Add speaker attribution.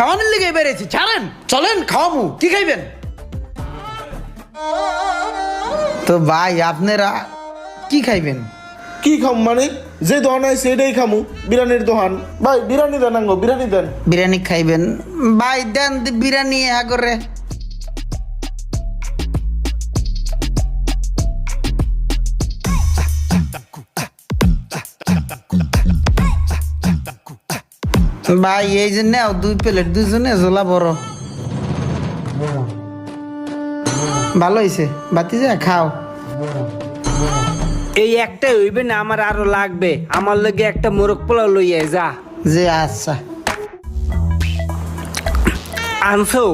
Speaker 1: খাওয়ানোর লেগে বেড়েছি, ছাড়েন, চলেন খাওয়ামু। কি খাইবেন? তো ভাই আপনারা কি খাইবেন?
Speaker 2: কি খাম মানে যে দোকান আছে সেটাই খামু, বিরিয়ানির দোকান। ভাই বিরিয়ানি দেন, আঙ্গো বিরিয়ানি দেন।
Speaker 1: বিরিয়ানি খাইবেন? ভাই দেন বিরিয়ানি আগরে। ভাই এই যে নেও 2 প্লেট, দুজনে ঝোলা বড়। ভালো হয়েছে, বাতি যা খাও।
Speaker 3: এই একটাই হইবে না, আমার আরো লাগবে। আমার লগে একটা মোরগ পোলাও লইয়া যা।
Speaker 1: যে আচ্ছা।
Speaker 3: আনছো?